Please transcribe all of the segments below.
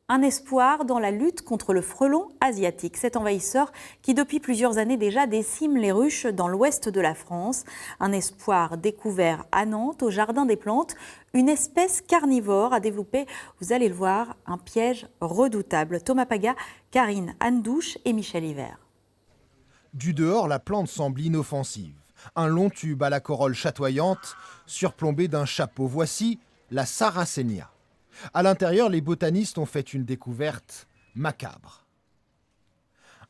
Un espoir dans la lutte contre le frelon asiatique, cet envahisseur qui depuis plusieurs années déjà décime les ruches dans l'ouest de la France. Un espoir découvert à Nantes, au Jardin des Plantes. Une espèce carnivore a développé, vous allez le voir, un piège redoutable. Thomas Paga, Karine Andouche et Michel Hiver. Du dehors, la plante semble inoffensive. Un long tube à la corolle chatoyante, surplombé d'un chapeau. Voici la Sarracenia. À l'intérieur, les botanistes ont fait une découverte macabre.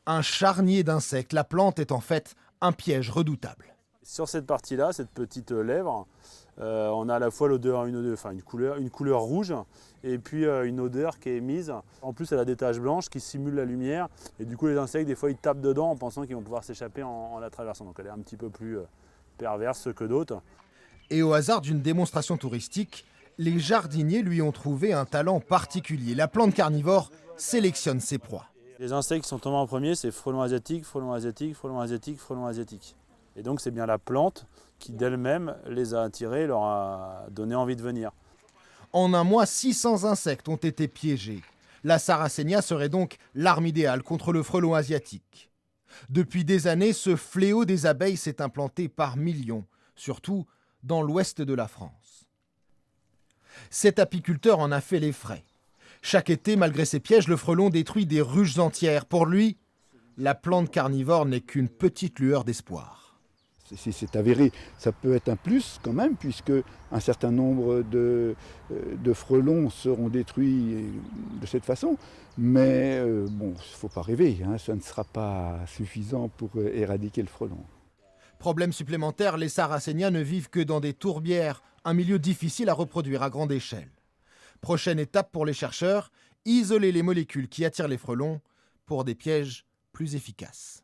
Un charnier d'insectes, la plante est en fait un piège redoutable. Sur cette partie-là, cette petite lèvre, on a à la fois l'odeur, une couleur rouge et puis une odeur qui est émise. En plus, elle a des taches blanches qui simulent la lumière et du coup, les insectes, des fois, ils tapent dedans en pensant qu'ils vont pouvoir s'échapper en la traversant. Donc, elle est un petit peu plus perverse que d'autres. Et au hasard d'une démonstration touristique, les jardiniers lui ont trouvé un talent particulier. La plante carnivore sélectionne ses proies. Les insectes qui sont tombés en premier, c'est frelon asiatique, frelon asiatique, frelon asiatique, frelon asiatique. Et donc c'est bien la plante qui d'elle-même les a attirés, leur a donné envie de venir. En un mois, 600 insectes ont été piégés. La Sarracenia serait donc l'arme idéale contre le frelon asiatique. Depuis des années, ce fléau des abeilles s'est implanté par millions, surtout dans l'ouest de la France. Cet apiculteur en a fait les frais. Chaque été, malgré ses pièges, le frelon détruit des ruches entières. Pour lui, la plante carnivore n'est qu'une petite lueur d'espoir. Si c'est avéré, ça peut être un plus quand même, puisque un certain nombre de frelons seront détruits de cette façon. Mais bon, il ne faut pas rêver, hein, ça ne sera pas suffisant pour éradiquer le frelon. Problème supplémentaire, les Sarracenia ne vivent que dans des tourbières, un milieu difficile à reproduire à grande échelle. Prochaine étape pour les chercheurs, isoler les molécules qui attirent les frelons pour des pièges plus efficaces.